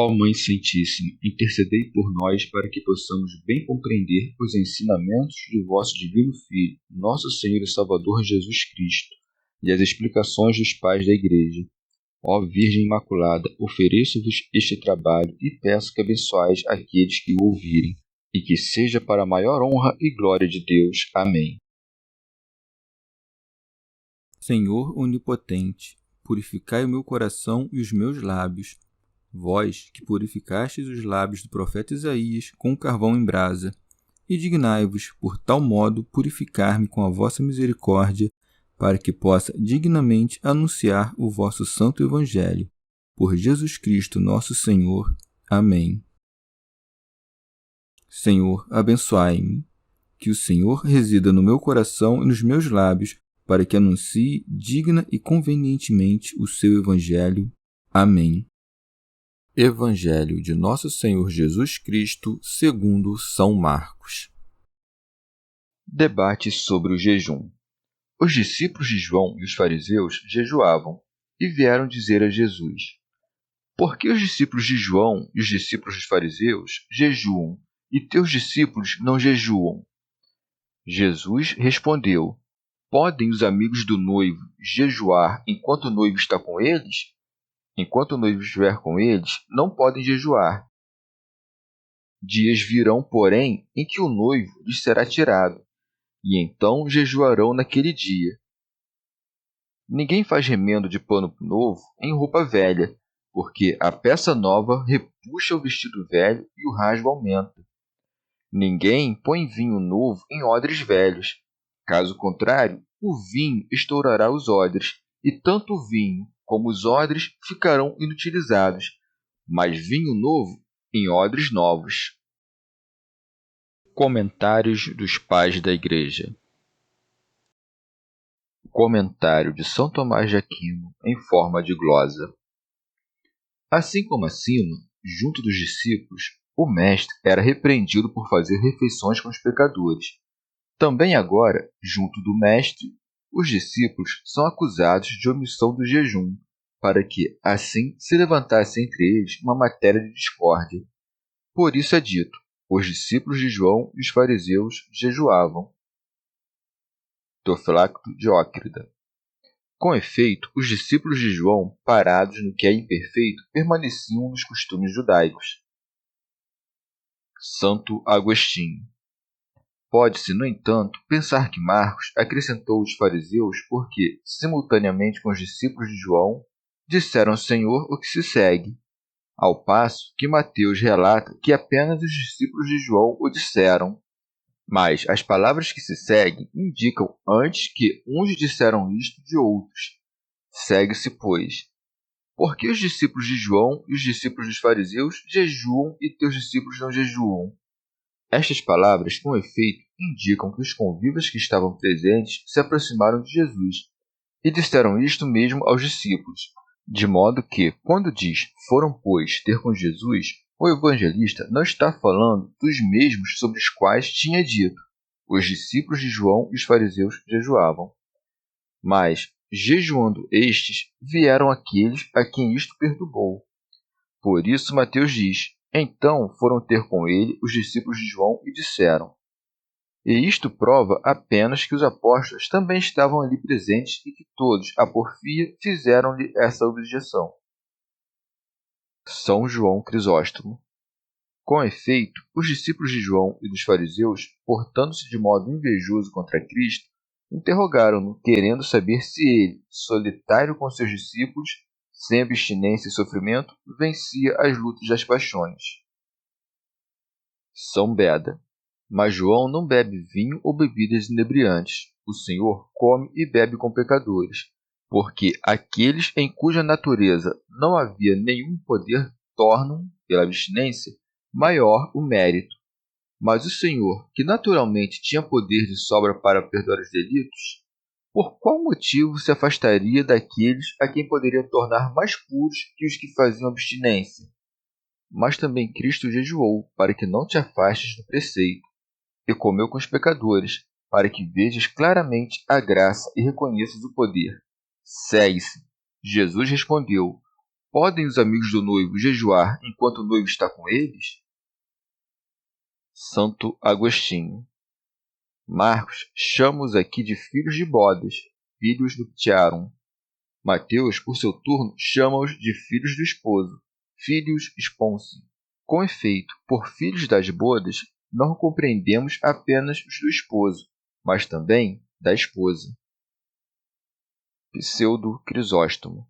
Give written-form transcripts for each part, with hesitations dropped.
Ó Mãe Santíssima, intercedei por nós para que possamos bem compreender os ensinamentos de vosso Divino Filho, nosso Senhor e Salvador Jesus Cristo, e as explicações dos pais da Igreja. Ó Virgem Imaculada, ofereço-vos este trabalho e peço que abençoeis aqueles que o ouvirem, e que seja para a maior honra e glória de Deus. Amém. Senhor onipotente, purificai o meu coração e os meus lábios. Vós, que purificastes os lábios do profeta Isaías com carvão em brasa, e dignai-vos, por tal modo, purificar-me com a vossa misericórdia, para que possa dignamente anunciar o vosso santo Evangelho. Por Jesus Cristo nosso Senhor. Amém. Senhor, abençoai-me. Que o Senhor resida no meu coração e nos meus lábios, para que anuncie digna e convenientemente o seu Evangelho. Amém. Evangelho de Nosso Senhor Jesus Cristo, segundo São Marcos. Debate sobre o jejum. Os discípulos de João e os fariseus jejuavam e vieram dizer a Jesus: Por que os discípulos de João e os discípulos dos fariseus jejuam e teus discípulos não jejuam? Jesus respondeu: Podem os amigos do noivo jejuar enquanto o noivo está com eles? Enquanto o noivo estiver com eles, não podem jejuar. Dias virão, porém, em que o noivo lhes será tirado, e então jejuarão naquele dia. Ninguém faz remendo de pano novo em roupa velha, porque a peça nova repuxa o vestido velho e o rasgo aumenta. Ninguém põe vinho novo em odres velhos. Caso contrário, o vinho estourará os odres, e tanto o vinho como os odres ficarão inutilizados, mas vinho novo em odres novos. Comentários dos Pais da Igreja. Comentário de São Tomás de Aquino em forma de glosa. Assim como acima, junto dos discípulos, o mestre era repreendido por fazer refeições com os pecadores. Também agora, junto do mestre, os discípulos são acusados de omissão do jejum, para que, assim, se levantasse entre eles uma matéria de discórdia. Por isso é dito: os discípulos de João e os fariseus jejuavam. Teofilacto Diócrida. Com efeito, os discípulos de João, parados no que é imperfeito, permaneciam nos costumes judaicos. Santo Agostinho. Pode-se, no entanto, pensar que Marcos acrescentou os fariseus porque, simultaneamente com os discípulos de João, disseram ao Senhor o que se segue, ao passo que Mateus relata que apenas os discípulos de João o disseram. Mas as palavras que se seguem indicam antes que uns disseram isto de outros. Segue-se, pois: Por que os discípulos de João e os discípulos dos fariseus jejuam e teus discípulos não jejuam? Estas palavras, com efeito, indicam que os convivas que estavam presentes se aproximaram de Jesus e disseram isto mesmo aos discípulos, de modo que, quando diz foram, pois, ter com Jesus, o evangelista não está falando dos mesmos sobre os quais tinha dito: os discípulos de João e os fariseus jejuavam. Mas, jejuando estes, vieram aqueles a quem isto perturbou. Por isso Mateus diz: Então foram ter com ele os discípulos de João e disseram. E isto prova apenas que os apóstolos também estavam ali presentes e que todos, à porfia, fizeram-lhe essa objeção. São João Crisóstomo. Com efeito, os discípulos de João e dos fariseus, portando-se de modo invejoso contra Cristo, interrogaram-no, querendo saber se ele, solitário com seus discípulos, sem abstinência e sofrimento, vencia as lutas das paixões. São Beda. Mas João não bebe vinho ou bebidas inebriantes. O Senhor come e bebe com pecadores, porque aqueles em cuja natureza não havia nenhum poder tornam, pela abstinência, maior o mérito. Mas o Senhor, que naturalmente tinha poder de sobra para perdoar os delitos, por qual motivo se afastaria daqueles a quem poderia tornar mais puros que os que faziam abstinência? Mas também Cristo jejuou, para que não te afastes do preceito, e comeu com os pecadores, para que vejas claramente a graça e reconheças o poder. Segue-se. Jesus respondeu: podem os amigos do noivo jejuar enquanto o noivo está com eles? Santo Agostinho. Marcos chama-os aqui de filhos de bodas, filhos nuptiarum. Mateus, por seu turno, chama-os de filhos do esposo, filhos esponsi. Com efeito, por filhos das bodas, não compreendemos apenas os do esposo, mas também da esposa. Pseudo Crisóstomo.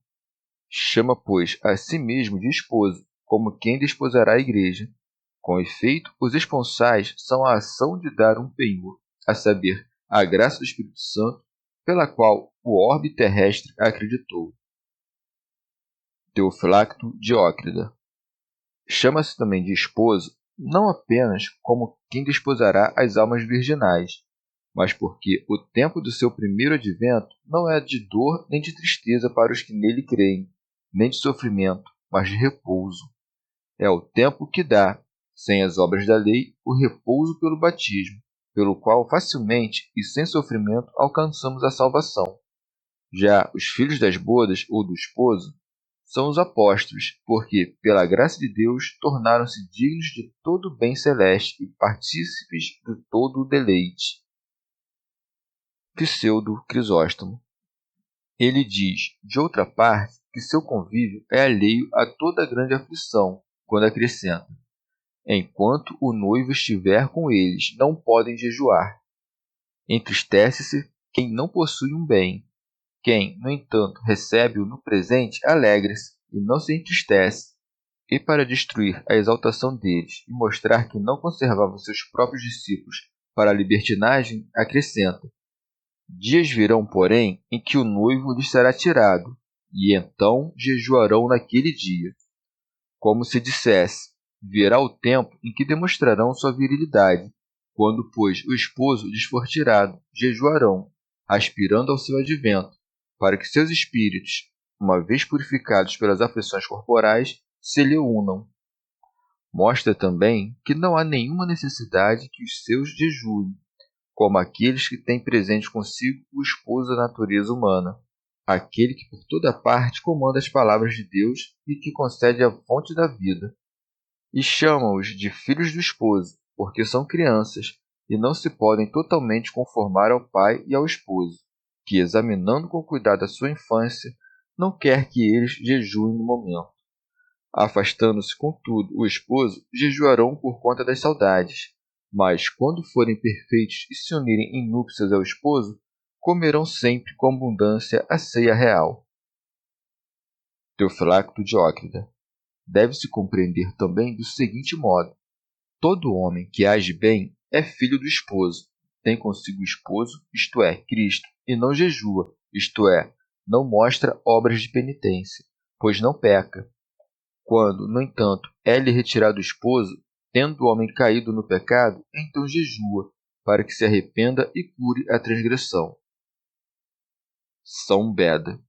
Chama, pois, a si mesmo de esposo, como quem desposará a igreja. Com efeito, os esponsais são a ação de dar um penhor, a saber, a graça do Espírito Santo, pela qual o orbe terrestre acreditou. Teofilacto Diócrida. Chama-se também de esposo, não apenas como quem desposará as almas virginais, mas porque o tempo do seu primeiro advento não é de dor nem de tristeza para os que nele creem, nem de sofrimento, mas de repouso. É o tempo que dá, sem as obras da lei, o repouso pelo batismo, pelo qual facilmente e sem sofrimento alcançamos a salvação. Já os filhos das bodas ou do esposo são os apóstolos, porque, pela graça de Deus, tornaram-se dignos de todo o bem celeste e partícipes de todo o deleite. Pseudo Crisóstomo. Ele diz, de outra parte, que seu convívio é alheio a toda grande aflição, quando acrescenta: enquanto o noivo estiver com eles, não podem jejuar. Entristece-se quem não possui um bem. Quem, no entanto, recebe-o no presente, alegra-se e não se entristece. E para destruir a exaltação deles e mostrar que não conservavam seus próprios discípulos para a libertinagem, acrescenta: dias virão, porém, em que o noivo lhes será tirado, e então jejuarão naquele dia. Como se dissesse: virá o tempo em que demonstrarão sua virilidade. Quando, pois, o esposo lhes for tirado, jejuarão, aspirando ao seu advento, para que seus espíritos, uma vez purificados pelas aflições corporais, se lhe unam. Mostra também que não há nenhuma necessidade que os seus jejuem, como aqueles que têm presente consigo o esposo da natureza humana, aquele que por toda parte comanda as palavras de Deus e que concede a fonte da vida. E chama-os de filhos do esposo, porque são crianças e não se podem totalmente conformar ao pai e ao esposo, que, examinando com cuidado a sua infância, não quer que eles jejuem no momento. Afastando-se, contudo, o esposo, jejuarão por conta das saudades, mas, quando forem perfeitos e se unirem em núpcias ao esposo, comerão sempre com abundância a ceia real. Teofilacto Diócrida. Deve-se compreender também do seguinte modo: todo homem que age bem é filho do esposo, tem consigo o esposo, isto é, Cristo, e não jejua, isto é, não mostra obras de penitência, pois não peca. Quando, no entanto, é-lhe retirado o esposo, tendo o homem caído no pecado, então jejua, para que se arrependa e cure a transgressão. São Beda.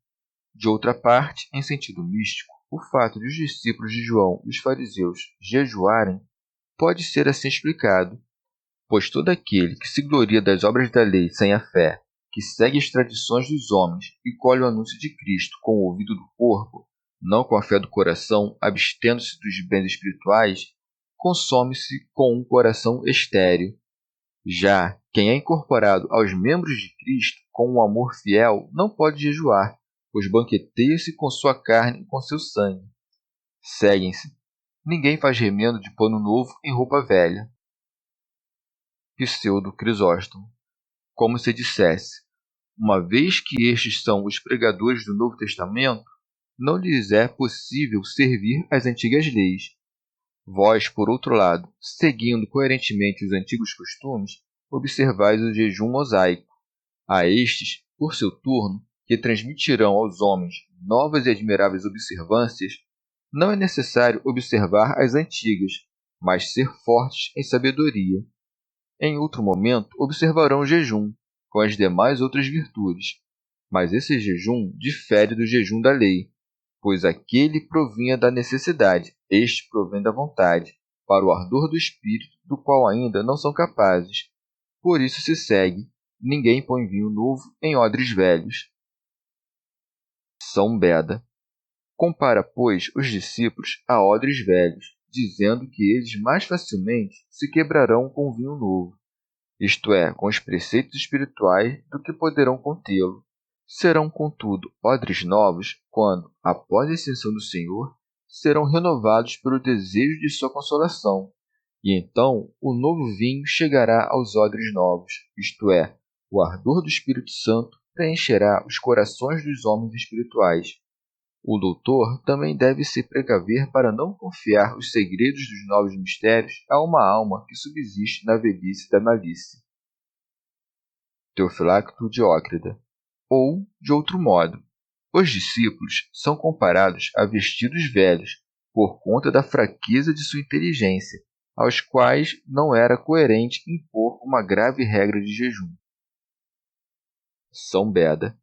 De outra parte, em sentido místico, o fato de os discípulos de João e os fariseus jejuarem pode ser assim explicado, pois todo aquele que se gloria das obras da lei sem a fé, que segue as tradições dos homens e colhe o anúncio de Cristo com o ouvido do corpo, não com a fé do coração, abstendo-se dos bens espirituais, consome-se com um coração estéril. Já quem é incorporado aos membros de Cristo com um amor fiel não pode jejuar, pois banqueteia-se com sua carne e com seu sangue. Seguem-se. Ninguém faz remendo de pano novo em roupa velha. Pseudo Crisóstomo. Como se dissesse: uma vez que estes são os pregadores do Novo Testamento, não lhes é possível servir às antigas leis. Vós, por outro lado, seguindo coerentemente os antigos costumes, observais o jejum mosaico. A estes, por seu turno, que transmitirão aos homens novas e admiráveis observâncias, não é necessário observar as antigas, mas ser fortes em sabedoria. Em outro momento, observarão o jejum, com as demais outras virtudes, mas esse jejum difere do jejum da lei, pois aquele provinha da necessidade, este provém da vontade, para o ardor do espírito, do qual ainda não são capazes. Por isso se segue: ninguém põe vinho novo em odres velhos. São Beda. Compara, pois, os discípulos a odres velhos, dizendo que eles mais facilmente se quebrarão com vinho novo, isto é, com os preceitos espirituais, do que poderão contê-lo. Serão, contudo, odres novos quando, após a ascensão do Senhor, serão renovados pelo desejo de sua consolação. E então o novo vinho chegará aos odres novos, isto é, o ardor do Espírito Santo preencherá os corações dos homens espirituais. O doutor também deve se precaver para não confiar os segredos dos novos mistérios a uma alma que subsiste na velhice da malícia. Teofilacto Diócrida. Ou, de outro modo, os discípulos são comparados a vestidos velhos, por conta da fraqueza de sua inteligência, aos quais não era coerente impor uma grave regra de jejum. São Beda.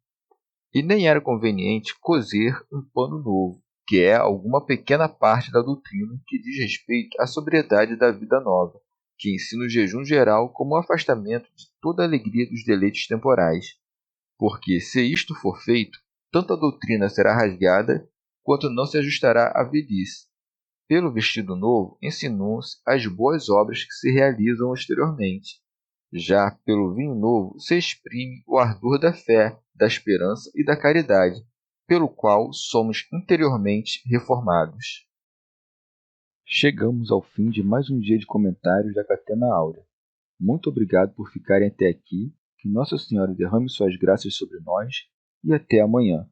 E nem era conveniente coser um pano novo, que é alguma pequena parte da doutrina que diz respeito à sobriedade da vida nova, que ensina o jejum geral como o afastamento de toda a alegria dos deleites temporais. Porque, se isto for feito, tanto a doutrina será rasgada, quanto não se ajustará à velhice. Pelo vestido novo, ensinam-se as boas obras que se realizam exteriormente. Já pelo vinho novo se exprime o ardor da fé, da esperança e da caridade, pelo qual somos interiormente reformados. Chegamos ao fim de mais um dia de comentários da Catena Áurea. Muito obrigado por ficarem até aqui, que Nossa Senhora derrame suas graças sobre nós e até amanhã.